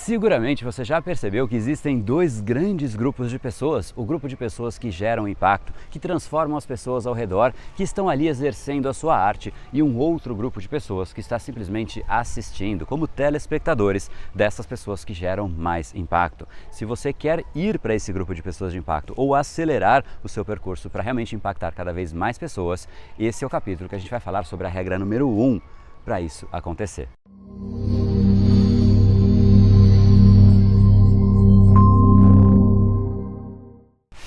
Seguramente você já percebeu que existem dois grandes grupos de pessoas, o grupo de pessoas que geram impacto, que transformam as pessoas ao redor, que estão ali exercendo a sua arte, e um outro grupo de pessoas que está simplesmente assistindo, como telespectadores dessas pessoas que geram mais impacto. Se você quer ir para esse grupo de pessoas de impacto ou acelerar o seu percurso para realmente impactar cada vez mais pessoas, esse é o capítulo que a gente vai falar sobre a regra número 1 para isso acontecer.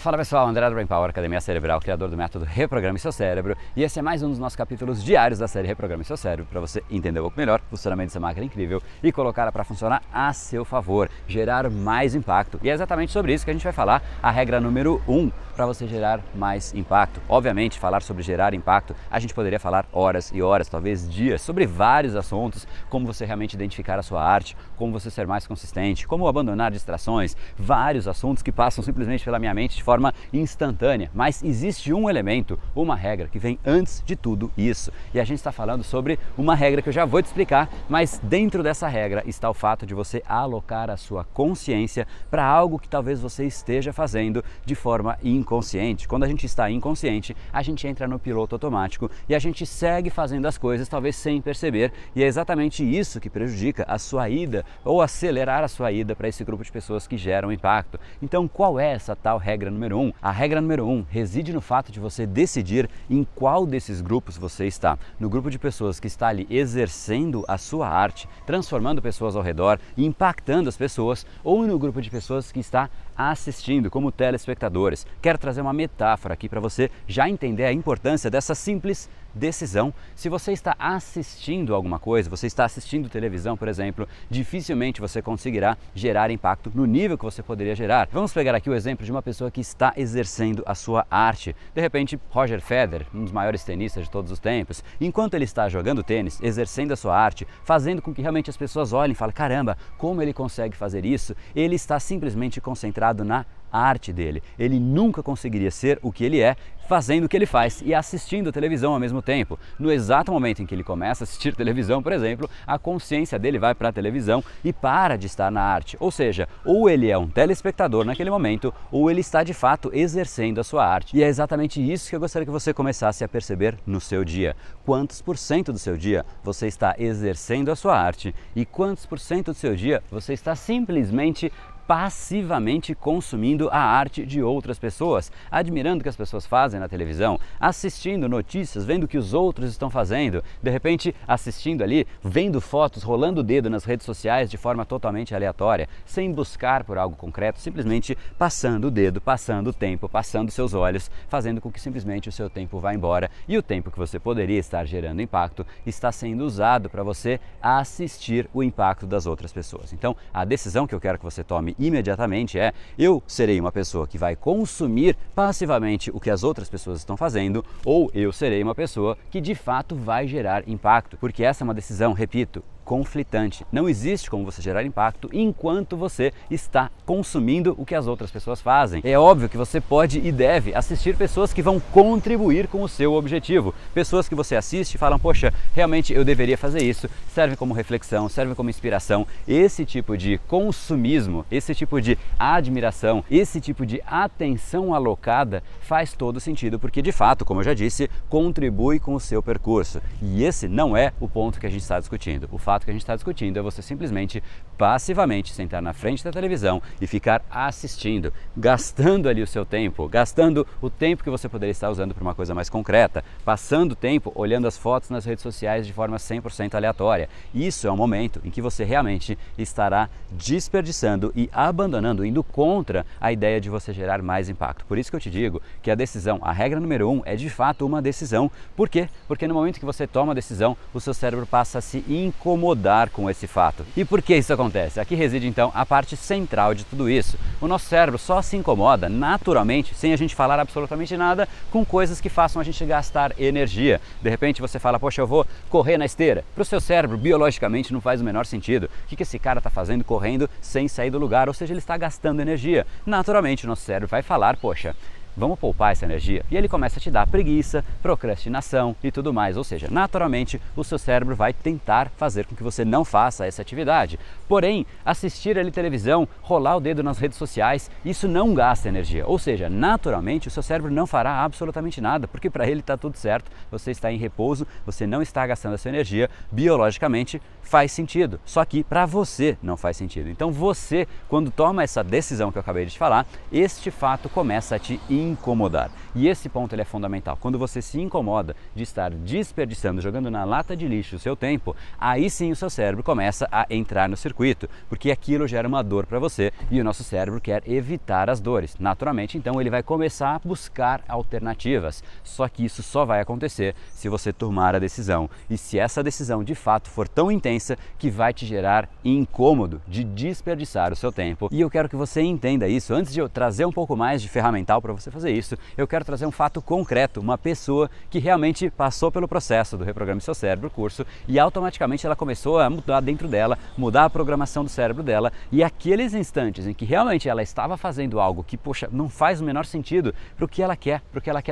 Fala pessoal, André do Brain Power, Academia Cerebral, criador do método Reprograme Seu Cérebro, e esse é mais um dos nossos capítulos diários da série Reprograme Seu Cérebro para você entender um pouco melhor o funcionamento dessa máquina incrível e colocá-la para funcionar a seu favor, gerar mais impacto. E é exatamente sobre isso que a gente vai falar, a regra número 1 para você gerar mais impacto. Obviamente, falar sobre gerar impacto, a gente poderia falar horas e horas, talvez dias, sobre vários assuntos, como você realmente identificar a sua arte, como você ser mais consistente, como abandonar distrações, vários assuntos que passam simplesmente pela minha mente de forma instantânea, mas existe um elemento, uma regra que vem antes de tudo isso, e a gente está falando sobre uma regra que eu já vou te explicar, mas dentro dessa regra está o fato de você alocar a sua consciência para algo que talvez você esteja fazendo de forma inconsciente. Quando a gente está inconsciente, a gente entra no piloto automático e a gente segue fazendo as coisas talvez sem perceber, e é exatamente isso que prejudica a sua ida ou acelerar a sua ida para esse grupo de pessoas que geram impacto. Então, qual é essa tal regra número 1? A regra número 1 reside no fato de você decidir em qual desses grupos você está. No grupo de pessoas que está ali exercendo a sua arte, transformando pessoas ao redor, impactando as pessoas, ou no grupo de pessoas que está assistindo como telespectadores. Quero trazer uma metáfora aqui para você já entender a importância dessa simples decisão. Se você está assistindo alguma coisa, você está assistindo televisão, por exemplo, dificilmente você conseguirá gerar impacto no nível que você poderia gerar. Vamos pegar aqui o exemplo de uma pessoa que está exercendo a sua arte. De repente, Roger Federer, um dos maiores tenistas de todos os tempos, enquanto ele está jogando tênis, exercendo a sua arte, fazendo com que realmente as pessoas olhem e falem, caramba, como ele consegue fazer isso? Ele está simplesmente concentrado na arte dele. Ele nunca conseguiria ser o que ele é fazendo o que ele faz e assistindo televisão ao mesmo tempo. No exato momento em que ele começa a assistir televisão, por exemplo, a consciência dele vai para a televisão e para de estar na arte. Ou seja, ou ele é um telespectador naquele momento, ou ele está de fato exercendo a sua arte. E é exatamente isso que eu gostaria que você começasse a perceber no seu dia. Quantos por cento do seu dia você está exercendo a sua arte e quantos por cento do seu dia você está simplesmente passivamente consumindo a arte de outras pessoas, admirando o que as pessoas fazem na televisão, assistindo notícias, vendo o que os outros estão fazendo, de repente assistindo ali, vendo fotos, rolando o dedo nas redes sociais de forma totalmente aleatória, sem buscar por algo concreto, simplesmente passando o dedo, passando o tempo, passando seus olhos, fazendo com que simplesmente o seu tempo vá embora e o tempo que você poderia estar gerando impacto está sendo usado para você assistir o impacto das outras pessoas. Então, a decisão que eu quero que você tome imediatamente é: eu serei uma pessoa que vai consumir passivamente o que as outras pessoas estão fazendo, ou eu serei uma pessoa que de fato vai gerar impacto, porque essa é uma decisão, repito, conflitante. Não existe como você gerar impacto enquanto você está consumindo o que as outras pessoas fazem. É óbvio que você pode e deve assistir pessoas que vão contribuir com o seu objetivo. Pessoas que você assiste e falam, poxa, realmente eu deveria fazer isso. Serve como reflexão, serve como inspiração. Esse tipo de consumismo, esse tipo de admiração, esse tipo de atenção alocada faz todo sentido, porque de fato, como eu já disse, contribui com o seu percurso. E esse não é o ponto que a gente está discutindo. O fato que a gente está discutindo é você simplesmente passivamente sentar na frente da televisão e ficar assistindo, gastando ali o seu tempo, gastando o tempo que você poderia estar usando para uma coisa mais concreta, passando tempo olhando as fotos nas redes sociais de forma 100% aleatória. Isso é um momento em que você realmente estará desperdiçando e abandonando, indo contra a ideia de você gerar mais impacto. Por isso que eu te digo que a decisão, a regra número 1 é de fato uma decisão. Por quê? Porque no momento que você toma a decisão, o seu cérebro passa a se incomodar com esse fato. E por que isso acontece? Aqui reside então a parte central de tudo isso. O nosso cérebro só se incomoda naturalmente, sem a gente falar absolutamente nada, com coisas que façam a gente gastar energia. De repente você fala, poxa, eu vou correr na esteira. Para o seu cérebro, biologicamente, não faz o menor sentido. O que esse cara está fazendo correndo sem sair do lugar? Ou seja, ele está gastando energia. Naturalmente, o nosso cérebro vai falar, poxa, vamos poupar essa energia. E ele começa a te dar preguiça, procrastinação e tudo mais. Ou seja, naturalmente o seu cérebro vai tentar fazer com que você não faça essa atividade. Porém, assistir ali televisão, rolar o dedo nas redes sociais, isso não gasta energia. Ou seja, naturalmente o seu cérebro não fará absolutamente nada, porque para ele está tudo certo, você está em repouso, você não está gastando a sua energia, biologicamente faz sentido. Só que para você não faz sentido. Então você, quando toma essa decisão que eu acabei de te falar, este fato começa a te incomodar. E esse ponto ele é fundamental. Quando você se incomoda de estar desperdiçando, jogando na lata de lixo o seu tempo, aí sim o seu cérebro começa a entrar no circuito, porque aquilo gera uma dor para você e o nosso cérebro quer evitar as dores. Naturalmente, então, ele vai começar a buscar alternativas. Só que isso só vai acontecer se você tomar a decisão. E se essa decisão de fato for tão intensa que vai te gerar incômodo de desperdiçar o seu tempo. E eu quero que você entenda isso. Antes de eu trazer um pouco mais de ferramental para você fazer isso, eu quero trazer um fato concreto, uma pessoa que realmente passou pelo processo do Reprograme Seu Cérebro, curso, e automaticamente ela começou a mudar dentro dela, mudar a programação do cérebro dela, e aqueles instantes em que realmente ela estava fazendo algo que, poxa, não faz o menor sentido para o que ela quer,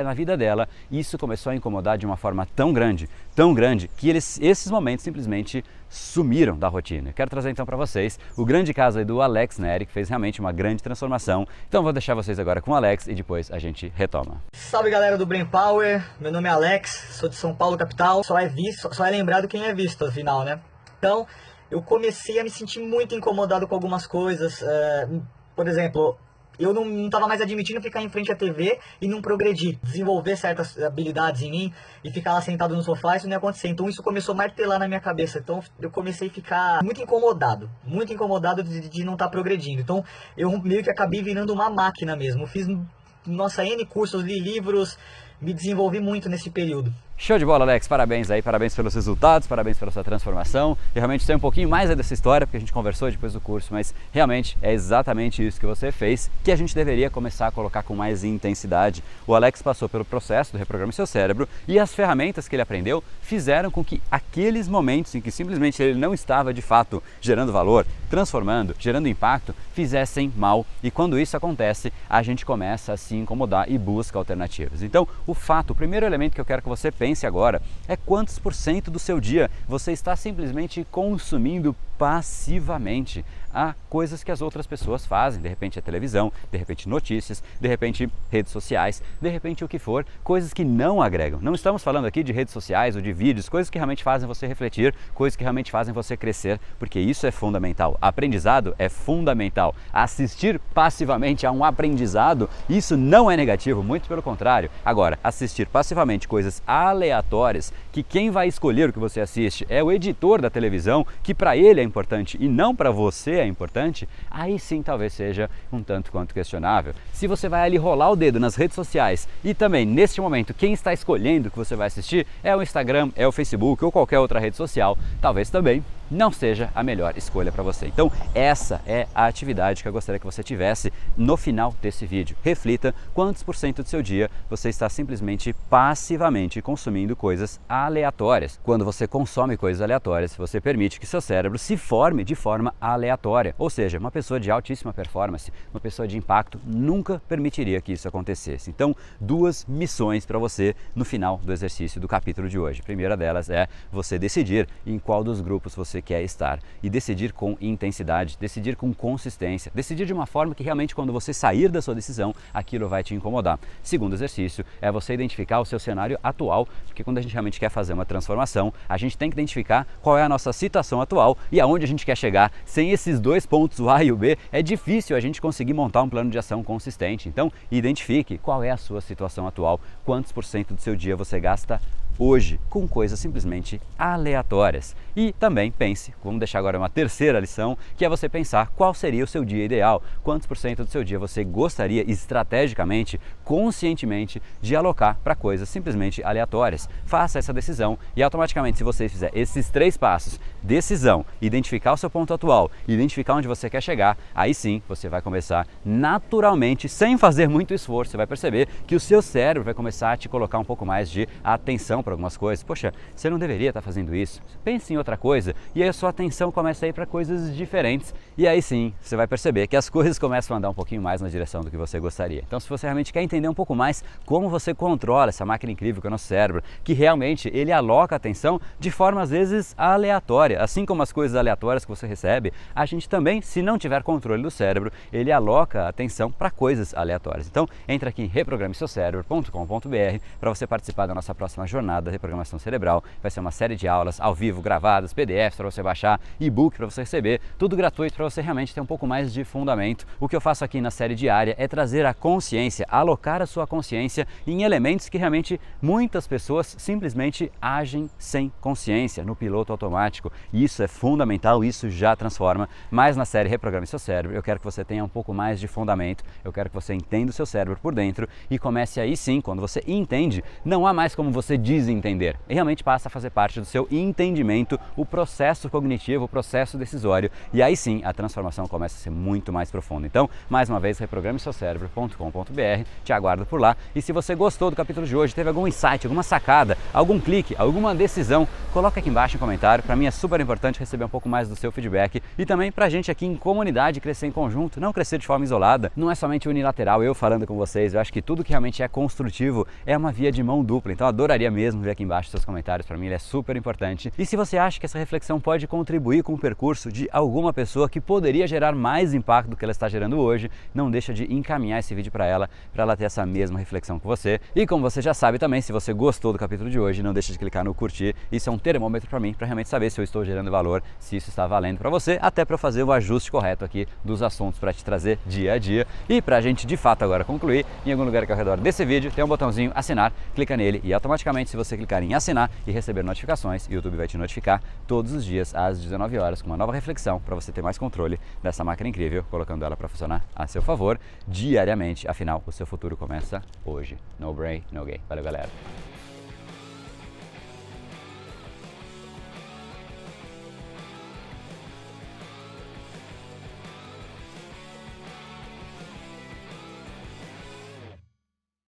na vida dela, isso começou a incomodar de uma forma tão grande, que esses momentos simplesmente sumiram da rotina. Eu quero trazer então para vocês o grande caso aí do Alex Neri, que fez realmente uma grande transformação. Então vou deixar vocês agora com o Alex e depois a gente retoma. Salve galera do Brain Power, meu nome é Alex, sou de São Paulo, capital. Só é lembrado quem é visto, afinal, né? Então, eu comecei a me sentir muito incomodado com algumas coisas. Por exemplo, eu não estava mais admitindo ficar em frente à TV e não progredir, desenvolver certas habilidades em mim e ficar lá sentado no sofá, isso não ia acontecer. Então isso começou a martelar na minha cabeça. Então eu comecei a ficar muito incomodado de não estar progredindo. Então eu meio que acabei virando uma máquina mesmo. Eu fiz, N cursos, li livros, me desenvolvi muito nesse período. Show de bola, Alex, parabéns aí, parabéns pelos resultados, parabéns pela sua transformação. Eu realmente sei um pouquinho mais dessa história, porque a gente conversou depois do curso, mas realmente é exatamente isso que você fez, que a gente deveria começar a colocar com mais intensidade. O Alex passou pelo processo do Reprograme Seu Cérebro e as ferramentas que ele aprendeu fizeram com que aqueles momentos em que simplesmente ele não estava de fato gerando valor, transformando, gerando impacto, fizessem mal. E quando isso acontece, a gente começa a se incomodar e busca alternativas. Então, o primeiro elemento que eu quero que você pense agora é quantos % do seu dia você está simplesmente consumindo passivamente a coisas que as outras pessoas fazem, de repente a televisão, de repente notícias, de repente redes sociais, de repente o que for, coisas que não agregam. Não estamos falando aqui de redes sociais ou de vídeos, coisas que realmente fazem você refletir, coisas que realmente fazem você crescer, porque isso é fundamental. Aprendizado é fundamental. Assistir passivamente a um aprendizado, isso não é negativo, muito pelo contrário. Agora, assistir passivamente coisas aleatórias, que quem vai escolher o que você assiste é o editor da televisão, que para ele é importante e não para você é importante, aí sim talvez seja um tanto quanto questionável. Se você vai ali rolar o dedo nas redes sociais e também neste momento quem está escolhendo o que você vai assistir é o Instagram, é o Facebook ou qualquer outra rede social, talvez também não seja a melhor escolha para você. Então essa é a atividade que eu gostaria que você tivesse no final desse vídeo. Reflita quantos % do seu dia você está simplesmente passivamente consumindo coisas aleatórias. Quando você consome coisas aleatórias, você permite que seu cérebro se forme de forma aleatória. Ou seja, uma pessoa de altíssima performance, uma pessoa de impacto, nunca permitiria que isso acontecesse. Então, duas missões para você no final do exercício do capítulo de hoje. A primeira delas é você decidir em qual dos grupos você quer estar e decidir com intensidade, decidir com consistência, decidir de uma forma que realmente quando você sair da sua decisão, aquilo vai te incomodar. Segundo exercício é você identificar o seu cenário atual, porque quando a gente realmente quer fazer uma transformação, a gente tem que identificar qual é a nossa situação atual e aonde a gente quer chegar. Sem esses dois pontos, o A e o B, é difícil a gente conseguir montar um plano de ação consistente. Então, identifique qual é a sua situação atual, quantos % do seu dia você gasta hoje com coisas simplesmente aleatórias. E também pense, vamos deixar agora uma terceira lição, que é você pensar qual seria o seu dia ideal, quantos % do seu dia você gostaria estrategicamente, conscientemente de alocar para coisas simplesmente aleatórias. Faça essa decisão e automaticamente, se você fizer esses 3 passos, decisão, identificar o seu ponto atual, identificar onde você quer chegar, aí sim você vai começar naturalmente, sem fazer muito esforço, você vai perceber que o seu cérebro vai começar a te colocar um pouco mais de atenção para algumas coisas. Poxa, você não deveria estar fazendo isso. Pense em outra coisa e aí a sua atenção começa a ir para coisas diferentes. E aí sim, você vai perceber que as coisas começam a andar um pouquinho mais na direção do que você gostaria. Então, se você realmente quer entender um pouco mais como você controla essa máquina incrível que é o nosso cérebro, que realmente ele aloca a atenção de forma às vezes aleatória, assim como as coisas aleatórias que você recebe, a gente também, se não tiver controle do cérebro, ele aloca a atenção para coisas aleatórias. Então, entra aqui em reprogrameseucerebro.com.br para você participar da nossa próxima jornada de reprogramação cerebral. Vai ser uma série de aulas ao vivo, gravadas, PDFs para você baixar, e-book para você receber, tudo gratuito para você realmente ter um pouco mais de fundamento. O que eu faço aqui na série diária é trazer a consciência, alocar a sua consciência em elementos que realmente muitas pessoas simplesmente agem sem consciência, no piloto automático. Isso é fundamental, isso já transforma. Mas na série Reprograme Seu Cérebro, eu quero que você tenha um pouco mais de fundamento, eu quero que você entenda o seu cérebro por dentro e comece aí sim, quando você entende, não há mais como você desentender. E realmente passa a fazer parte do seu entendimento, o processo cognitivo, o processo decisório, e aí sim a transformação começa a ser muito mais profunda. Então, mais uma vez, reprogrameseucerebro.com.br, te aguardo por lá. E se você gostou do capítulo de hoje, teve algum insight, alguma sacada, algum clique, alguma decisão, coloca aqui embaixo em comentário. Para mim é super importante receber um pouco mais do seu feedback e também para a gente aqui em comunidade crescer em conjunto, não crescer de forma isolada. Não é somente unilateral eu falando com vocês, eu acho que tudo que realmente é construtivo é uma via de mão dupla. Então eu adoraria mesmo ver aqui embaixo seus comentários, para mim ele é super importante. E se você acha que essa reflexão pode contribuir com o percurso de alguma pessoa que poderia gerar mais impacto do que ela está gerando hoje, não deixa de encaminhar esse vídeo para ela ter essa mesma reflexão com você. E como você já sabe também, se você gostou do capítulo de hoje, não deixa de clicar no curtir. Isso é um termômetro para mim, para realmente saber se eu estou gerando valor, se isso está valendo para você, até para eu fazer o ajuste correto aqui dos assuntos para te trazer dia a dia. E para a gente de fato agora concluir, em algum lugar aqui ao redor desse vídeo tem um botãozinho assinar, clica nele e automaticamente, se você clicar em assinar e receber notificações, o YouTube vai te notificar todos os dias às 19 horas com uma nova reflexão para você ter mais controle dessa máquina incrível, colocando ela para funcionar a seu favor diariamente. Afinal, o seu futuro começa hoje. No brain, no gain. Valeu, galera.